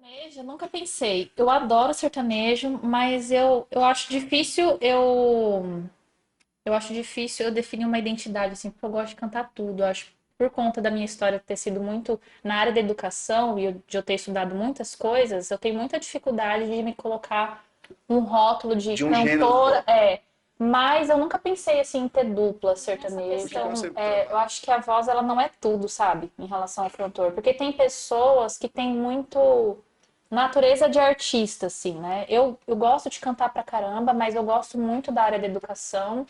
Sertanejo, eu nunca pensei. Eu adoro sertanejo, mas eu acho difícil eu acho difícil eu definir uma identidade assim, porque eu gosto de cantar tudo. Eu acho por conta da minha história ter sido muito na área da educação e de eu ter estudado muitas coisas, eu tenho muita dificuldade de me colocar um rótulo de De um gênero cantora, só. mas eu nunca pensei assim em ter dupla Nessa sertaneja. questão Então, você tá. eu acho que a voz ela não é tudo, sabe, em relação ao cantor, porque tem pessoas que têm muito natureza de artista, assim, né? Eu gosto de cantar pra caramba, mas eu gosto muito da área da educação.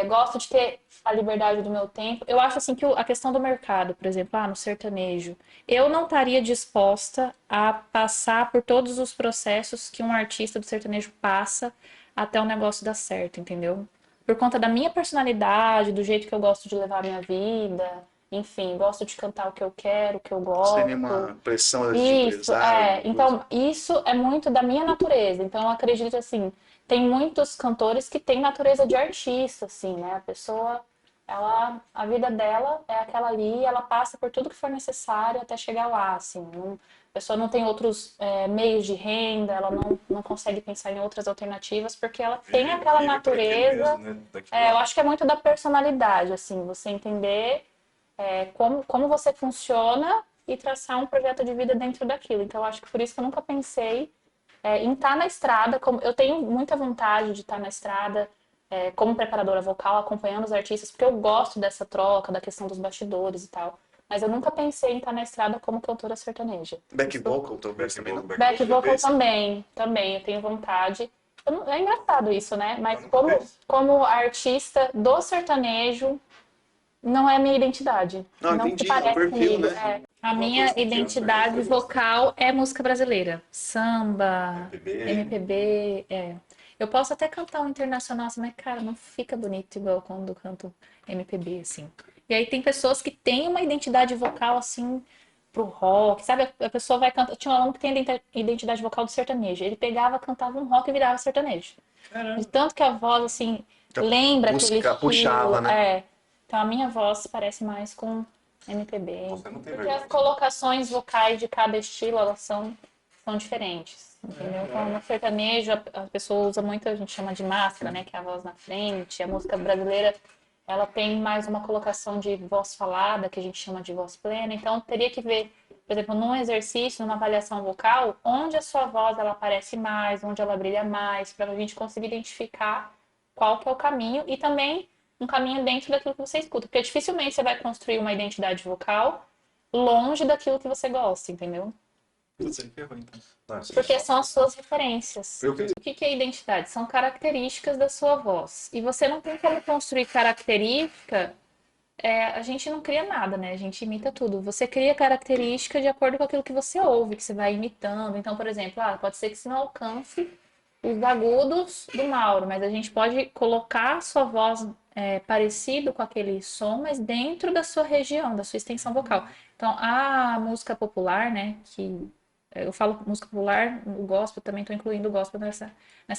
Gosto de ter a liberdade do meu tempo. Eu acho assim que a questão do mercado, por exemplo, no sertanejo, eu não estaria disposta a passar por todos os processos que um artista do sertanejo passa até o negócio dar certo, entendeu? Por conta da minha personalidade, do jeito que eu gosto de levar a minha vida, enfim, gosto de cantar o que eu quero, o que eu Sem gosto. nenhuma pressão de Isso, empresário, alguma coisa. então, isso é muito da minha natureza. Então, eu acredito assim, tem muitos cantores que têm natureza de artista, assim, né? A pessoa, a vida dela é aquela ali, ela passa por tudo que for necessário até chegar lá, assim. A pessoa não tem outros meios de renda, ela não consegue pensar em outras alternativas, porque ela tem aquela Vive para aquilo mesmo, natureza. né? Daquilo lá. Eu acho que é muito da personalidade, assim, você entender como você funciona e traçar um projeto de vida dentro daquilo. Então, eu acho que por isso que eu nunca pensei em estar na estrada. Eu tenho muita vontade de estar na estrada como preparadora vocal, acompanhando os artistas, porque eu gosto dessa troca, da questão dos bastidores e tal. Mas eu nunca pensei em estar na estrada como cantora sertaneja. Back Isso, vocal talvez também não. back Nunca vocal fez? também, eu tenho vontade. É engraçado isso, né? Ah, Mas nunca como, fez? como artista do sertanejo, não é a minha identidade. Não, Não se entendi. É um parece perfil, comigo. né? A Uma coisa minha que tem uns perfis que identidade você gosta. vocal é música brasileira. Samba, MPB. MPB, Eu posso até cantar um internacional, assim, mas, cara, não fica bonito igual quando eu canto MPB, assim. E aí tem pessoas que têm uma identidade vocal, assim, pro rock, sabe? A pessoa vai cantar... Tinha um aluno que tem a identidade vocal do sertanejo. Ele pegava, cantava um rock e virava sertanejo. De Caramba. tanto que a voz, assim, Já lembra aquele busca, puxava, estilo. né? Então a minha voz parece mais com MPB. Você não tem Porque as vergonha. colocações vocais de cada estilo, elas são diferentes. Entendeu? Então no sertanejo a pessoa usa muito, a gente chama de máscara, né? Que é a voz na frente. A música brasileira, ela tem mais uma colocação de voz falada, que a gente chama de voz plena. Então teria que ver, por exemplo, num exercício, numa avaliação vocal, onde a sua voz ela aparece mais, onde ela brilha mais, para a gente conseguir identificar qual que é o caminho e também um caminho dentro daquilo que você escuta, porque dificilmente você vai construir uma identidade vocal longe daquilo que você gosta, entendeu? Você me ferrou, então. Nossa, Porque são as suas referências. eu fiz. O que é identidade? São características da sua voz. E você não tem como construir característica. A gente não cria nada, né? A gente imita tudo. Você cria característica de acordo com aquilo que você ouve, que você vai imitando. Então, por exemplo, pode ser que você não alcance os agudos do Mauro, mas a gente pode colocar a sua voz parecido com aquele som, mas dentro da sua região, da sua extensão vocal. Então, a música popular, né, que eu falo música popular, o gospel, também estou incluindo o gospel nessa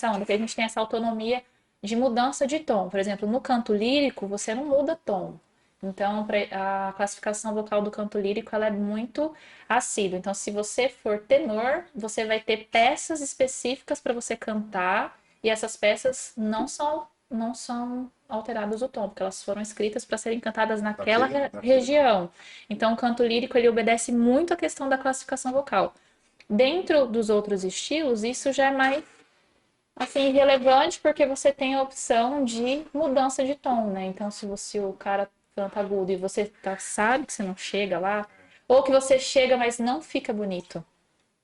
onda, porque a gente tem essa autonomia de mudança de tom. Por exemplo, no canto lírico, você não muda tom. Então, a classificação vocal do canto lírico ela é muito assídua. Então, se você for tenor, você vai ter peças específicas para você cantar e essas peças não são alteradas o tom, porque elas foram escritas para serem cantadas naquela Naquele tom. região. Então, o canto lírico ele obedece muito à questão da classificação vocal. Dentro dos outros estilos, isso já é mais assim relevante porque você tem a opção de mudança de tom, né? Então, se o cara canta agudo e você sabe que você não chega lá, ou que você chega, mas não fica bonito,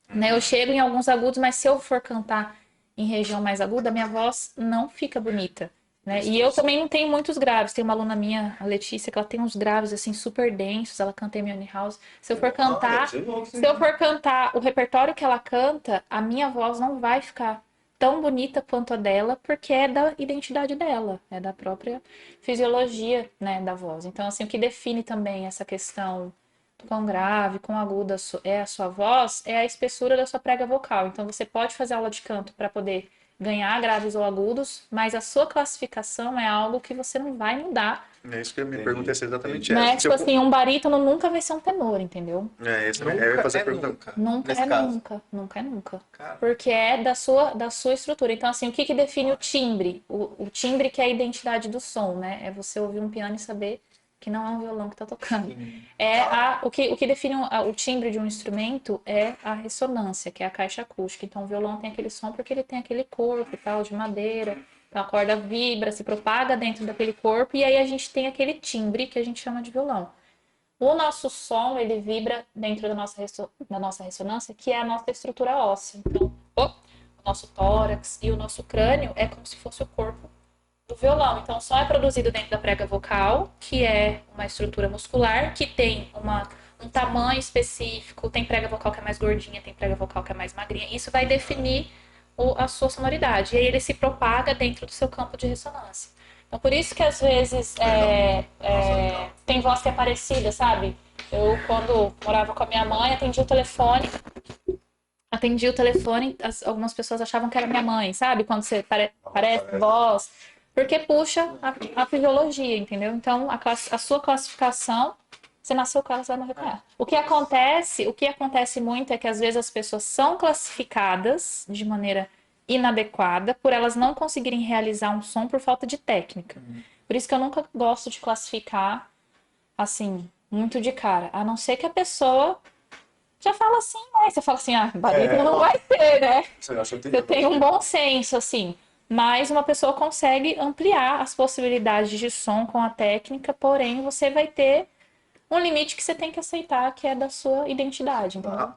né? Eu chego em alguns agudos, mas se eu for cantar em região mais aguda, a minha voz não fica bonita. Né? E eu também não tenho muitos graves. Tem uma aluna minha, a Letícia, que ela tem uns graves assim super densos. Ela canta Amy House. Ah, deve ser louco isso Se aí. eu for cantar o repertório que ela canta, a minha voz não vai ficar tão bonita quanto a dela, porque é da identidade dela, é da própria fisiologia, né, da voz. Então, assim, o que define também essa questão do quão grave, quão aguda é a sua voz, é a espessura da sua prega vocal. Então, você pode fazer aula de canto para poder ganhar graves ou agudos, mas a sua classificação é algo que você não vai mudar. É isso que eu me perguntei, é exatamente Né? essa. Tipo assim, um barítono nunca vai ser um tenor, entendeu? Eu ia fazer a pergunta. Nunca nesse é caso. nunca, nunca é nunca. Cara. Porque é da sua estrutura. Então, assim, o que que define o timbre? O timbre que é a identidade do som, né? É você ouvir um piano e saber que não é um violão que tá tocando. O que define o timbre de um instrumento é a ressonância, que é a caixa acústica. Então, o violão tem aquele som porque ele tem aquele corpo e tal, de madeira. Então, a corda vibra, se propaga dentro daquele corpo, e aí a gente tem aquele timbre que a gente chama de violão. O nosso som, ele vibra dentro da nossa ressonância, que é a nossa estrutura óssea. Então, o nosso tórax e o nosso crânio é como se fosse o corpo do violão. Então, o som é produzido dentro da prega vocal, que é uma estrutura muscular, que tem um tamanho específico. Tem prega vocal que é mais gordinha, tem prega vocal que é mais magrinha. Isso vai definir a sua sonoridade. E aí ele se propaga dentro do seu campo de ressonância. Então, por isso que às vezes tem voz que é parecida, sabe? Eu, quando morava com a minha mãe, atendia o telefone, algumas pessoas achavam que era minha mãe, sabe? Quando você parece voz, porque puxa a fisiologia, entendeu? Então, a sua classificação, você nasceu com ela, você vai morrer com ela. O que acontece muito é que às vezes as pessoas são classificadas de maneira inadequada por elas não conseguirem realizar um som por falta de técnica. Por isso que eu nunca gosto de classificar assim, muito de cara. A não ser que a pessoa já fala assim, né? Você fala assim, barítono não vai ter, né? Você tem um bom senso, assim. Mas uma pessoa consegue ampliar as possibilidades de som com a técnica, porém você vai ter um limite que você tem que aceitar, que é da sua identidade, entendeu?